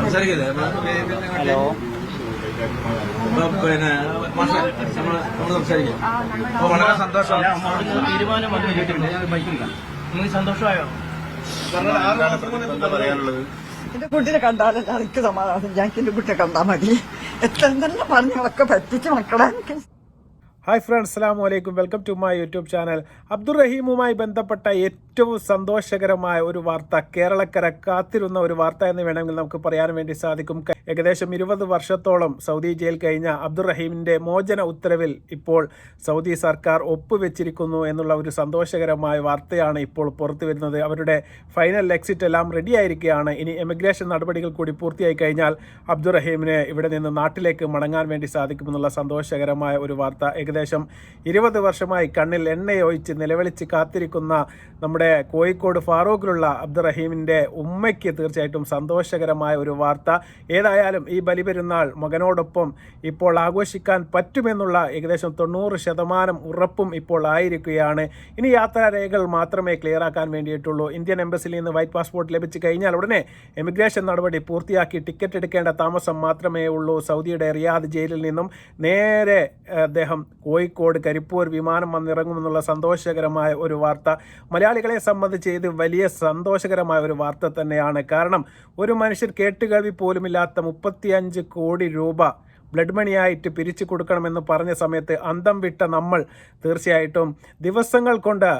Hello പിന്നെ നമ്മൾ സംസാരിക്കാം. വളരെ സന്തോഷം. തീരുമാനം വന്നു കേട്ടിട്ടുണ്ട്. ഞാൻ ബൈക്കില്ല. നിങ്ങൾക്ക് സന്തോഷമായോ? പറയാനുള്ളത് എന്റെ കുട്ടിനെ കണ്ടാലല്ല എനിക്ക് സമാധാനം. ഞങ്ങൾക്ക് എന്റെ കുട്ടിയെ കണ്ടാൽ മതി. എത്ര തന്നെ പറഞ്ഞൊക്കെ പറ്റിച്ച് മക്കളെ. ഹായ് ഫ്രണ്ട്സ്, അസ്സലാമു അലൈക്കും. Welcome to my YouTube channel. അബ്ദുറഹീമുമായി ബന്ധപ്പെട്ട ഏറ്റവും സന്തോഷകരമായ ഒരു വാർത്ത, കേരളക്കര കാത്തിരുന്ന ഒരു വാർത്ത എന്ന് വേണമെങ്കിൽ നമുക്ക് പറയാൻ വേണ്ടി സാധിക്കും. ഏകദേശം 20 വർഷത്തോളം സൗദി ജയിൽ കഴിഞ്ഞ അബ്ദുറഹീമിൻ്റെ മോചന ഉത്തരവിൽ ഇപ്പോൾ സൗദി സർക്കാർ ഒപ്പുവെച്ചിരിക്കുന്നു എന്നുള്ള ഒരു സന്തോഷകരമായ വാർത്തയാണ് ഇപ്പോൾ പുറത്തു വരുന്നത്. അവരുടെ ഫൈനൽ എക്സിറ്റ് എല്ലാം റെഡിയായിരിക്കുകയാണ്. ഇനി എമിഗ്രേഷൻ നടപടികൾ കൂടി പൂർത്തിയായി കഴിഞ്ഞാൽ അബ്ദുറഹീമിന് ഇവിടെ നിന്ന് നാട്ടിലേക്ക് മടങ്ങാൻ വേണ്ടി സാധിക്കുമെന്നുള്ള സന്തോഷകരമായ ഒരു വാർത്ത. ഏകദേശം 20 വർഷമായി കണ്ണിൽ എണ്ണയൊഴിച്ച് നിലവിളിച്ച് കാത്തിരിക്കുന്ന നമ്മുടെ കോഴിക്കോട് ഫാറൂഖിലുള്ള അബ്ദുറഹീമിൻ്റെ ഉമ്മയ്ക്ക് തീർച്ചയായിട്ടും സന്തോഷകരമായ ഒരു വാർത്ത. ഏതായാലും ഈ ബലിപെരുന്നാൾ മകനോടൊപ്പം ഇപ്പോൾ ആഘോഷിക്കാൻ പറ്റുമെന്നുള്ള ഏകദേശം 90% ഉറപ്പും ഇപ്പോൾ ആയിരിക്കുകയാണ്. ഇനി യാത്രാരേഖകൾ മാത്രമേ ക്ലിയർ ആക്കാൻ വേണ്ടിയിട്ടുള്ളൂ. ഇന്ത്യൻ എംബസിയിൽ നിന്ന് വൈറ്റ് പാസ്പോർട്ട് ലഭിച്ചു കഴിഞ്ഞാൽ ഉടനെ എമിഗ്രേഷൻ നടപടി പൂർത്തിയാക്കി ടിക്കറ്റ് എടുക്കേണ്ട താമസം മാത്രമേ ഉള്ളൂ. സൗദിയുടെ റിയാദ് ജയിലിൽ നിന്നും നേരെ അദ്ദേഹം കോഴിക്കോട് കരിപ്പൂർ വിമാനം വന്നിറങ്ങുമെന്നുള്ള സന്തോഷകരമായ ഒരു വാർത്ത മലയാളികളെ സംബന്ധിച്ച് ഇത് വലിയ സന്തോഷകരമായ ഒരു വാർത്ത തന്നെയാണ്. കാരണം ഒരു മനുഷ്യർ കേട്ടുകേൾവി പോലുമില്ലാത്ത 35 കോടി രൂപ ബ്ലഡ് മണിയായിട്ട് പിരിച്ചു കൊടുക്കണമെന്ന് പറഞ്ഞ സമയത്ത് അന്തം വിട്ട നമ്മൾ തീർച്ചയായിട്ടും ദിവസങ്ങൾ കൊണ്ട്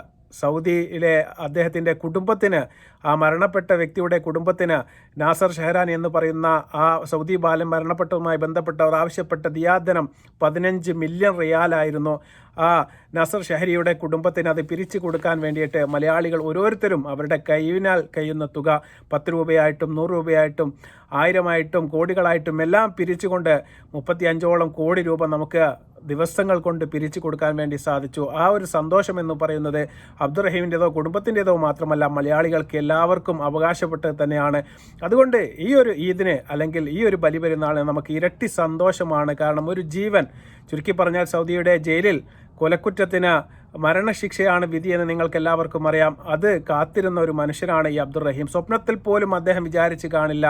സൗദിയിലെ അദ്ദേഹത്തിൻ്റെ കുടുംബത്തിന്, ആ മരണപ്പെട്ട വ്യക്തിയുടെ കുടുംബത്തിന് നാസർ ഷെഹ്റാൻ എന്ന് പറയുന്ന ആ സൗദി ബാലൻ മരണപ്പെട്ടതുമായി ബന്ധപ്പെട്ടവർ ആവശ്യപ്പെട്ട ദിയാധനം 15 മില്യൺ റിയാലായിരുന്നു. ആ നാസർ ഷെഹരിയുടെ കുടുംബത്തിന് അത് പിരിച്ചു കൊടുക്കാൻ വേണ്ടിയിട്ട് മലയാളികൾ ഓരോരുത്തരും അവരുടെ കൈവിനാൽ കഴിയുന്ന തുക 10 രൂപയായിട്ടും 100 രൂപയായിട്ടും 1000-ആയിട്ടും കോടികളായിട്ടും എല്ലാം പിരിച്ചുകൊണ്ട് 35ഓളം കോടി രൂപ നമുക്ക് ദിവസങ്ങൾ കൊണ്ട് പിരിച്ചു കൊടുക്കാൻ വേണ്ടി സാധിച്ചു. ആ ഒരു സന്തോഷം എന്ന് പറയുന്നത് അബ്ദുറഹീമിൻ്റെതോ കുടുംബത്തിൻ്റെതോ മാത്രമല്ല, മലയാളികൾക്ക് എല്ലാവർക്കും അവകാശപ്പെട്ടത് തന്നെയാണ്. അതുകൊണ്ട് ഈ ഒരു ഈദിന് അല്ലെങ്കിൽ ഈ ഒരു ബലിപെരുന്നാളിന് നമുക്ക് ഇരട്ടി സന്തോഷമാണ്. കാരണം ഒരു ജീവൻ, ചുരുക്കി പറഞ്ഞാൽ സൗദിയുടെ ജയിലിൽ കൊലക്കുറ്റത്തിന് മരണശിക്ഷയാണ് വിധിയെന്ന് നിങ്ങൾക്ക് എല്ലാവർക്കും അറിയാം. അത് കാത്തിരുന്ന ഒരു മനുഷ്യനാണ് ഈ അബ്ദുറഹീം. സ്വപ്നത്തിൽ പോലും അദ്ദേഹം വിചാരിച്ച് കാണില്ല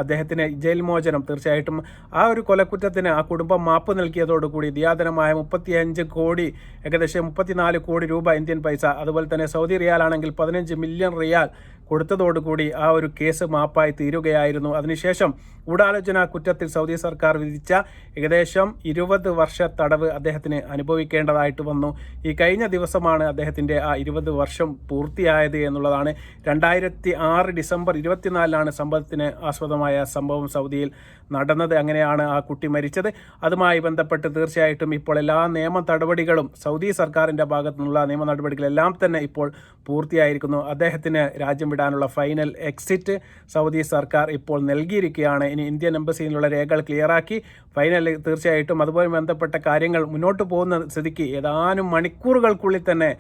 അദ്ദേഹത്തിന് ജയിൽ മോചനം. തീർച്ചയായിട്ടും ആ ഒരു കൊലക്കുറ്റത്തിന് ആ കുടുംബം മാപ്പ് നൽകിയതോടുകൂടി ദിയാധനമായ 35 കോടി, ഏകദേശം 34 കോടി രൂപ ഇന്ത്യൻ പൈസ, അതുപോലെ തന്നെ സൗദി റിയാലാണെങ്കിൽ 15 മില്യൺ റിയാൽ കൊടുത്തതോടുകൂടി ആ ഒരു കേസ് മാപ്പായി തീരുകയായിരുന്നു. അതിനുശേഷം ഗൂഢാലോചന കുറ്റത്തിൽ സൗദി സർക്കാർ വിധിച്ച ഏകദേശം 20 വർഷ തടവ് അദ്ദേഹത്തിന് അനുഭവിക്കേണ്ടതായിട്ട് വന്നു. ഈ കഴിഞ്ഞ ദിവസമാണ് അദ്ദേഹത്തിൻ്റെ ആ 20 വർഷം പൂർത്തിയായത് എന്നുള്ളതാണ്. 2006 ഡിസംബർ 24 സംഭവത്തിന് ആസ്പദമായ സംഭവം സൗദിയിൽ നടന്നത്. അങ്ങനെയാണ് ആ കുട്ടി മരിച്ചത്. അതുമായി ബന്ധപ്പെട്ട് തീർച്ചയായിട്ടും ഇപ്പോൾ എല്ലാ നിയമ നടപടികളും സൗദി സർക്കാരിൻ്റെ ഭാഗത്തു നിന്നുള്ള നിയമ നടപടികളെല്ലാം തന്നെ ഇപ്പോൾ പൂർത്തിയായിരിക്കുന്നു. അദ്ദേഹത്തിന് രാജ്യം വിടാനുള്ള ഫൈനൽ എക്സിറ്റ് സൗദി സർക്കാർ ഇപ്പോൾ നൽകിയിരിക്കുകയാണ്. ഇനി ഇന്ത്യൻ എംബസിയിലുള്ള രേഖകൾ ക്ലിയറാക്കി ഫൈനൽ തീർച്ചയായിട്ടും അതുപോലെ ബന്ധപ്പെട്ട കാര്യങ്ങൾ മുന്നോട്ട് പോകുന്ന സ്ഥിതിക്ക് ഏതാനും മണിക്കൂറുകൾക്കുള്ളിൽ തന്നെ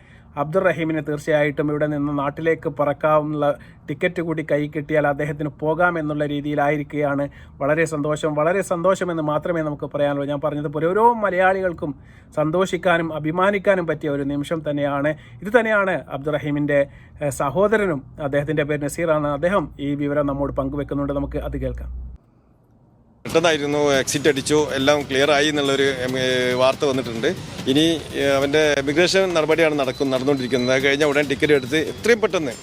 അബ്ദുറഹീമിന് തീർച്ചയായിട്ടും ഇവിടെ നിന്ന് നാട്ടിലേക്ക് പറക്കാവുന്ന ടിക്കറ്റ് കൂടി കൈ കിട്ടിയാൽ അദ്ദേഹത്തിന് പോകാമെന്നുള്ള രീതിയിലായിരിക്കുകയാണ്. വളരെ സന്തോഷമെന്ന് മാത്രമേ നമുക്ക് പറയാനുള്ളൂ. ഞാൻ പറഞ്ഞതുപോലെ ഓരോ മലയാളികൾക്കും സന്തോഷിക്കാനും അഭിമാനിക്കാനും പറ്റിയ ഒരു നിമിഷം തന്നെയാണ് ഇത്. തന്നെയാണ് അബ്ദുറഹീമിൻ്റെ സഹോദരനും, അദ്ദേഹത്തിൻ്റെ പേര് നസീറാണ്. അദ്ദേഹം ഈ വിവരം നമ്മോട് പങ്കുവെക്കുന്നുണ്ട്. നമുക്ക് അത് കേൾക്കാം. പെട്ടെന്നായിരുന്നു, എക്സിറ്റ് അടിച്ചു, എല്ലാം ക്ലിയർ ആയി എന്നുള്ളൊരു വാർത്ത വന്നിട്ടുണ്ട്. ഇനി അവൻ്റെ എമിഗ്രേഷൻ നടപടിയാണ് നടന്നുകൊണ്ടിരിക്കുന്നത്. അത് കഴിഞ്ഞാൽ ഉടൻ ടിക്കറ്റ് എടുത്ത് എത്രയും പെട്ടെന്ന്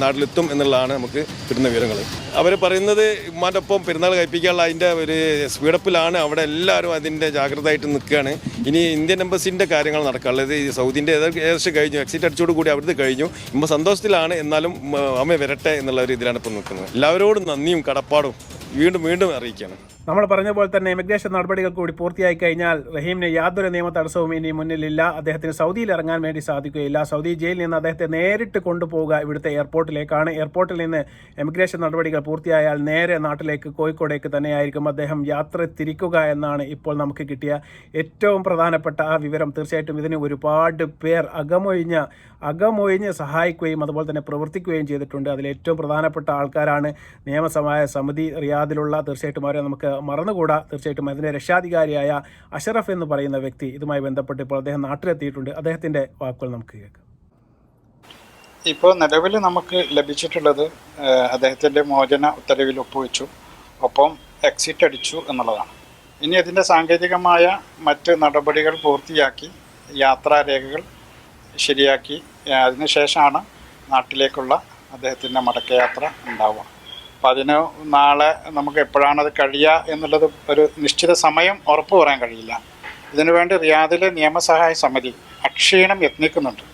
നാട്ടിലെത്തും എന്നുള്ളതാണ് നമുക്ക് കിട്ടുന്ന വിവരങ്ങൾ. അവർ പറയുന്നത് ഉമ്മാൻ്റെ ഒപ്പം പെരുന്നാൾ കഴിപ്പിക്കാനുള്ള അതിൻ്റെ ഒരു സ്പീഡപ്പിലാണ്. അവിടെ എല്ലാവരും അതിൻ്റെ ജാഗ്രതയായിട്ട് നിൽക്കുകയാണ്. ഇനി ഇന്ത്യൻ എംബസിൻ്റെ കാര്യങ്ങൾ നടക്കാനുള്ളത്. ഈ സൗദിൻ്റെ ഏകദേശം കഴിഞ്ഞു, എക്സിറ്റ് അടിച്ചോടുകൂടി അവിടുത്തെ കഴിഞ്ഞു. ഇപ്പം സന്തോഷത്തിലാണ്. എന്നാലും അമ്മ വരട്ടെ എന്നുള്ള ഒരു ഇതിലാണ് ഇപ്പം നിൽക്കുന്നത്. എല്ലാവരോടും നന്ദിയും കടപ്പാടും വീണ്ടും അറിയിക്കുകയാണ്. നമ്മൾ പറഞ്ഞ പോലെ തന്നെ ഇമിഗ്രേഷൻ നടപടികൾ കൂടി പൂർത്തിയായി കഴിഞ്ഞാൽ റഹീമിന് യാതൊരു നിയമ തടസ്സവും ഇനി മുന്നിലില്ല. അദ്ദേഹത്തിന് സൗദിയിൽ ഇറങ്ങാൻ വേണ്ടി സാധിക്കുകയില്ല. സൗദി ജയിലിൽ നിന്ന് അദ്ദേഹത്തെ നേരിട്ട് കൊണ്ടുപോവുക ഇവിടുത്തെ എയർപോർട്ടിലേക്കാണ്. എയർപോർട്ടിൽ നിന്ന് ഇമിഗ്രേഷൻ നടപടികൾ പൂർത്തിയായാൽ നേരെ നാട്ടിലേക്ക്, കോഴിക്കോടേക്ക് തന്നെയായിരിക്കും അദ്ദേഹം യാത്ര തിരിക്കുക എന്നാണ് ഇപ്പോൾ നമുക്ക് കിട്ടിയ ഏറ്റവും പ്രധാനപ്പെട്ട ആ വിവരം. തീർച്ചയായിട്ടും ഇതിന് ഒരുപാട് പേർ അകമൊഴിഞ്ഞ് സഹായിക്കുകയും അതുപോലെ തന്നെ പ്രവർത്തിക്കുകയും ചെയ്തിട്ടുണ്ട്. അതിൽ ഏറ്റവും പ്രധാനപ്പെട്ട ആൾക്കാരാണ് നിയമസഭാ സമിതി റിയാദിലുള്ള. തീർച്ചയായിട്ടും അവരെ നമുക്ക് മറന്നുകൂടാ. തീർച്ചയായിട്ടും അതിൻ്റെ രക്ഷാധികാരിയായ അഷറഫ് എന്ന് പറയുന്ന വ്യക്തി ഇതുമായി ബന്ധപ്പെട്ട് ഇപ്പോൾ അദ്ദേഹം നാട്ടിലെത്തിയിട്ടുണ്ട്. അദ്ദേഹത്തിൻ്റെ വാക്കുകൾ നമുക്ക് കേൾക്കാം. ഇപ്പോൾ നിലവിൽ നമുക്ക് ലഭിച്ചിട്ടുള്ളത് അദ്ദേഹത്തിൻ്റെ മോചന ഉത്തരവിൽ ഒപ്പുവെച്ചു. ഒപ്പം എക്സിറ്റ് അടിച്ചു എന്നുള്ളതാണ്. ഇനി അതിൻ്റെ സാങ്കേതികമായ മറ്റ് നടപടികൾ പൂർത്തിയാക്കി യാത്രാരേഖകൾ ശരിയാക്കി അതിനുശേഷമാണ് നാട്ടിലേക്കുള്ള അദ്ദേഹത്തിൻ്റെ മടക്കയാത്ര ഉണ്ടാവുക. അപ്പോൾ അതിന് നാളെ നമുക്ക് എപ്പോഴാണത് കഴിയുക എന്നുള്ളത് ഒരു നിശ്ചിത സമയം ഉറപ്പ് പറയാൻ കഴിയില്ല. ഇതിനുവേണ്ടി റിയാദിലെ നിയമസഹായ സമിതി അക്ഷീണം യത്നിക്കുന്നുണ്ട്.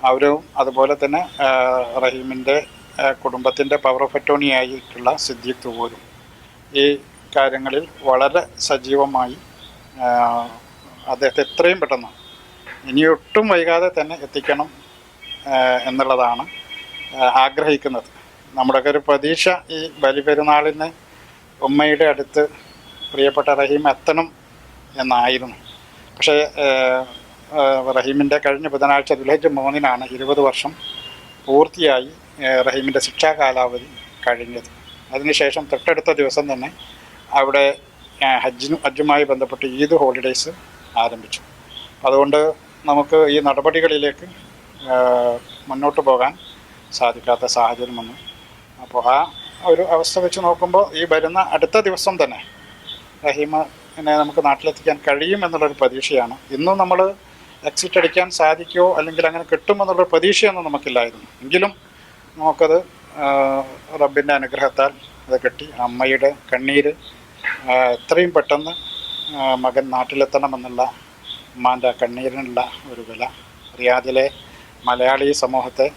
അവരും അതുപോലെ തന്നെ റഹീമിൻ്റെ കുടുംബത്തിൻ്റെ പവർ ഓഫ് അറ്റോർണി ആയിട്ടുള്ള സിദ്ദീഖ് തുവൂരും ഈ കാര്യങ്ങളിൽ വളരെ സജീവമായി അദ്ദേഹത്തെ എത്രയും പെട്ടെന്ന് ഇനി ഒട്ടും വൈകാതെ തന്നെ എത്തിക്കണം എന്നുള്ളതാണ് ആഗ്രഹിക്കുന്നത്. നമ്മുടെയൊക്കെ ഒരു പ്രതീക്ഷ ഈ ബലിപെരുന്നാളിന് ഉമ്മയുടെ അടുത്ത് പ്രിയപ്പെട്ട റഹീം എത്തണം എന്നായിരുന്നു. പക്ഷേ റഹീമിൻ്റെ കഴിഞ്ഞ ബുധനാഴ്ച ദുൽഹജ്ജ് 3-നാണ് 20 വർഷം പൂർത്തിയായി റഹീമിൻ്റെ ശിക്ഷാ കാലാവധി കഴിഞ്ഞത്. അതിനുശേഷം തൊട്ടടുത്ത ദിവസം തന്നെ അവിടെ ഹജ്ജുമായി ബന്ധപ്പെട്ട് ഈദ് ഹോളിഡേയ്സ് ആരംഭിച്ചു. അതുകൊണ്ട് നമുക്ക് ഈ നടപടികളിലേക്ക് മുന്നോട്ട് പോകാൻ സാധിക്കാത്ത സാഹചര്യം വന്നു. അപ്പോൾ ആ ഒരു അവസ്ഥ വെച്ച് നോക്കുമ്പോൾ ഈ വരുന്ന അടുത്ത ദിവസം തന്നെ റഹീമിനെ നമുക്ക് നാട്ടിലെത്തിക്കാൻ കഴിയും എന്നുള്ളൊരു പ്രതീക്ഷയാണ്. ഇന്നും നമ്മൾ എക്സിറ്റ് അടിക്കാൻ സാധിക്കുമോ അല്ലെങ്കിൽ അങ്ങനെ കിട്ടുമെന്നുള്ളൊരു പ്രതീക്ഷയൊന്നും നമുക്കില്ലായിരുന്നു. എങ്കിലും നമുക്കത് റബ്ബിൻ്റെ അനുഗ്രഹത്താൽ അത് കിട്ടി. അമ്മയുടെ കണ്ണീര് എത്രയും പെട്ടെന്ന് മകൻ നാട്ടിലെത്തണമെന്നുള്ള ഉമ്മാൻ്റെ കണ്ണീരിനുള്ള ഒരു വില റിയാദിലെ മലയാളി സമൂഹത്തെ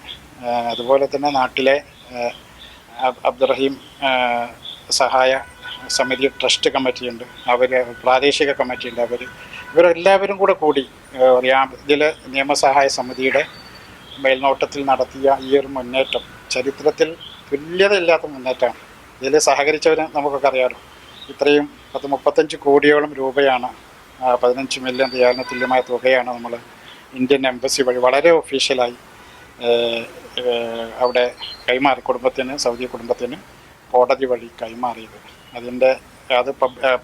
അതുപോലെ തന്നെ നാട്ടിലെ അബ്ദുറഹീം സഹായ സമിതി ട്രസ്റ്റ് കമ്മിറ്റിയുണ്ട്, അവർ പ്രാദേശിക കമ്മിറ്റിയുണ്ട്, ഇവരെല്ലാവരും കൂടി റിയാദിലെ നിയമസഹായ സമിതിയുടെ മേൽനോട്ടത്തിൽ നടത്തിയ ഈ ഒരു മുന്നേറ്റം ചരിത്രത്തിൽ തുല്യതയില്ലാത്ത മുന്നേറ്റമാണ്. ഇതിൽ സഹകരിച്ചവരെ നമുക്കൊക്കെ അറിയാമല്ലോ. ഇത്രയും 35 കോടിയോളം രൂപയാണ് 15 മില്യൺ റിയാലിന് തുല്യമായ തുകയാണ് നമ്മൾ ഇന്ത്യൻ എംബസി വഴി വളരെ ഒഫീഷ്യലായി അവിടെ കൈമാറി സൗദി കുടുംബത്തിന് കോടതി വഴി കൈമാറിയത്. അത്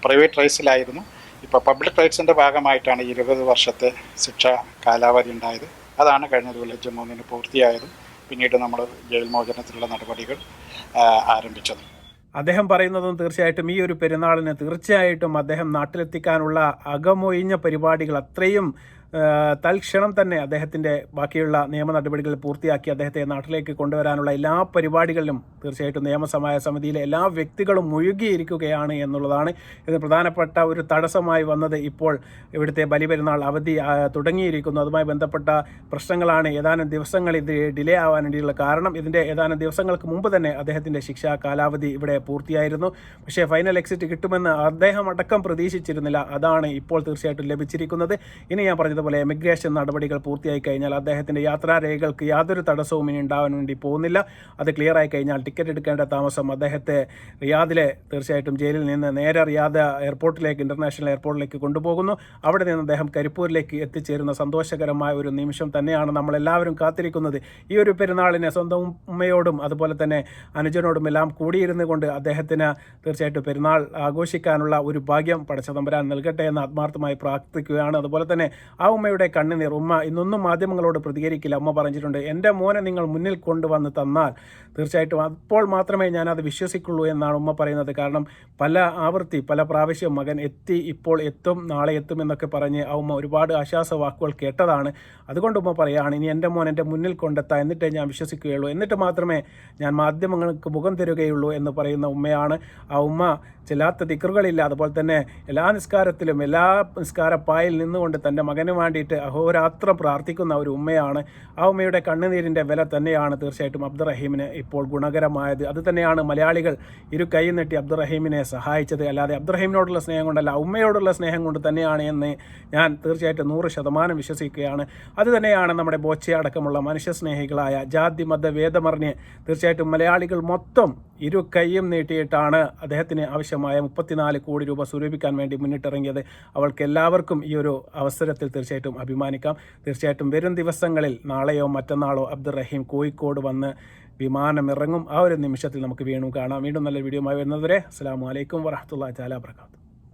പ്രൈവറ്റ് റൈറ്റ്സിലായിരുന്നു. ഇപ്പോൾ പബ്ലിക് റൈറ്റ്സിൻ്റെ ഭാഗമായിട്ടാണ് 20 വർഷത്തെ ശിക്ഷാ കാലാവധി ഉണ്ടായത്. അതാണ് കഴിഞ്ഞ ദുൽഹജ്ജ് 3-ന് പൂർത്തിയായതും പിന്നീട് നമ്മൾ ജയിൽ മോചനത്തിലുള്ള നടപടികൾ ആരംഭിച്ചത്. അദ്ദേഹം പറയുന്നതും തീർച്ചയായിട്ടും ഈ ഒരു പെരുന്നാളിന് തീർച്ചയായിട്ടും അദ്ദേഹം നാട്ടിലെത്തിക്കാനുള്ള അകമൊഴിഞ്ഞ പരിപാടികൾ അത്രയും തൽക്ഷണം തന്നെ അദ്ദേഹത്തിൻ്റെ ബാക്കിയുള്ള നിയമ നടപടികൾ പൂർത്തിയാക്കി അദ്ദേഹത്തെ നാട്ടിലേക്ക് കൊണ്ടുവരാനുള്ള എല്ലാ പരിപാടികളിലും തീർച്ചയായിട്ടും നിയമസഹായ സമിതിയിലെ എല്ലാ വ്യക്തികളും മുഴുകിയിരിക്കുകയാണ് എന്നുള്ളതാണ്. ഇത് പ്രധാനപ്പെട്ട ഒരു തടസ്സമായി വന്നത് ഇപ്പോൾ ഇവിടുത്തെ ബലിപെരുന്നാൾ അവധി തുടങ്ങിയിരിക്കുന്നു. അതുമായി ബന്ധപ്പെട്ട പ്രശ്നങ്ങളാണ് ഏതാനും ദിവസങ്ങൾ ഇത് ഡിലേ ആവാൻ വേണ്ടിയുള്ള കാരണം. ഇതിൻ്റെ ഏതാനും ദിവസങ്ങൾക്ക് മുമ്പ് തന്നെ അദ്ദേഹത്തിൻ്റെ ശിക്ഷാ കാലാവധി ഇവിടെ പൂർത്തിയായിരുന്നു. പക്ഷേ ഫൈനൽ എക്സിറ്റ് കിട്ടുമെന്ന് അദ്ദേഹം അടക്കം പ്രതീക്ഷിച്ചിരുന്നില്ല. അതാണ് ഇപ്പോൾ തീർച്ചയായിട്ടും ലഭിച്ചിരിക്കുന്നത്. ഇനി ഞാൻ പറഞ്ഞതുപോലെ എമിഗ്രേഷൻ നടപടികൾ പൂർത്തിയായി കഴിഞ്ഞാൽ അദ്ദേഹത്തിൻ്റെ യാത്രാരേഖകൾക്ക് യാതൊരു തടസ്സവും ഇനി ഉണ്ടാവാൻ വേണ്ടി പോകുന്നില്ല. അത് ക്ലിയർ ആയി കഴിഞ്ഞാൽ ടിക്കറ്റ് എടുക്കേണ്ട താമസം അദ്ദേഹത്തെ റിയാദിലെ തീർച്ചയായിട്ടും ജയിലിൽ നിന്ന് നേരെ റിയാദ് എയർപോർട്ടിലേക്ക് ഇൻ്റർനാഷണൽ എയർപോർട്ടിലേക്ക് കൊണ്ടുപോകുന്നു. അവിടെ നിന്ന് അദ്ദേഹം കരിപ്പൂരിലേക്ക് എത്തിച്ചേരുന്ന സന്തോഷകരമായ ഒരു നിമിഷം തന്നെയാണ് നമ്മളെല്ലാവരും കാത്തിരിക്കുന്നത്. ഈ ഒരു പെരുന്നാളിനെ സ്വന്തം ഉമ്മയോടും അതുപോലെ തന്നെ അനുജനോടും എല്ലാം കൂടിയിരുന്നു കൊണ്ട് അദ്ദേഹത്തിന് തീർച്ചയായിട്ടും പെരുന്നാൾ ആഘോഷിക്കാനുള്ള ഒരു ഭാഗ്യം പടച്ചതമ്പുരാൻ നൽകട്ടെ എന്ന് ആത്മാർത്ഥമായി പ്രാർത്ഥിക്കുകയാണ്. അതുപോലെ തന്നെ ആ ഉമ്മയുടെ കണ്ണുനീർ, ഉമ്മ ഇന്നൊന്നും മാധ്യമങ്ങളോട് പ്രതികരിക്കില്ല. ഉമ്മ പറഞ്ഞിട്ടുണ്ട്, എൻ്റെ മോനെ നിങ്ങൾ മുന്നിൽ കൊണ്ടുവന്ന് തന്നാൽ തീർച്ചയായിട്ടും അപ്പോൾ മാത്രമേ ഞാനത് വിശ്വസിക്കുള്ളൂ എന്നാണ് ഉമ്മ പറയുന്നത്. കാരണം പല പ്രാവശ്യം മകൻ ഇപ്പോൾ എത്തും, നാളെ എത്തും എന്നൊക്കെ പറഞ്ഞ് ആ ഉമ്മ ഒരുപാട് ആശ്വാസ വാക്കുകൾ കേട്ടതാണ്. അതുകൊണ്ട് ഉമ്മ പറയുകയാണ്, ഇനി എൻ്റെ മോൻ എൻ്റെ മുന്നിൽ കൊണ്ടെത്താൻ എന്നിട്ടേ ഞാൻ വിശ്വസിക്കുകയുള്ളൂ, എന്നിട്ട് മാത്രമേ ഞാൻ മാധ്യമങ്ങൾക്ക് മുഖം തരുകയുള്ളൂ എന്ന് പറയുന്ന ഉമ്മയാണ്. ആ ഉമ്മ ചെല്ലാത്ത ദിക്റുകളില്ല. അതുപോലെ തന്നെ എല്ലാ നിസ്കാരത്തിലും എല്ലാ നിസ്കാരപ്പായിൽ നിന്നുകൊണ്ട് തൻ്റെ മകന് വേണ്ടിയിട്ട് അഹോരാത്രം പ്രാർത്ഥിക്കുന്ന ഒരു ഉമ്മയാണ്. ആ ഉമ്മയുടെ കണ്ണുനീരിൻ്റെ വില തന്നെയാണ് തീർച്ചയായിട്ടും അബ്ദുറഹീമിന് ഇപ്പോൾ ഗുണകരമായത്. അത് തന്നെയാണ് മലയാളികൾ ഇരു കൈ നീട്ടി അബ്ദുറഹീമിനെ സഹായിച്ചത്. അല്ലാതെ അബ്ദുറഹീമിനോടുള്ള സ്നേഹം കൊണ്ടല്ല, ഉമ്മയോടുള്ള സ്നേഹം കൊണ്ട് തന്നെയാണ് എന്ന് ഞാൻ തീർച്ചയായിട്ടും 100% വിശ്വസിക്കുകയാണ്. അത് തന്നെയാണ് നമ്മുടെ ബോച്ചെ അടക്കമുള്ള മനുഷ്യസ്നേഹികളായ ജാതി മത വേദമറിഞ്ഞ് തീർച്ചയായിട്ടും മലയാളികൾ മൊത്തം ഇരു കൈയും നീട്ടിയിട്ടാണ് അദ്ദേഹത്തിന് ആവശ്യമായ 34 കോടി രൂപ സ്വരൂപിക്കാൻ വേണ്ടി മുന്നിട്ടിറങ്ങിയത്. അവൾക്ക് എല്ലാവർക്കും ഈ ഒരു അവസരത്തിൽ തീർച്ചയായിട്ടും അഭിമാനിക്കാം. തീർച്ചയായിട്ടും വരും ദിവസങ്ങളിൽ നാളെയോ മറ്റന്നാളോ അബ്ദുറഹീം കോഴിക്കോട് വന്ന് വിമാനമിറങ്ങും. ആ ഒരു നിമിഷത്തിൽ നമുക്ക് വീണ്ടും കാണാം. വീണ്ടും നല്ല വീഡിയോയുമായി വരുന്നതുവരെ അസ്സലാമു അലൈക്കും വറഹ്മത്തുള്ളാഹി തആല വബറകാതുഹു.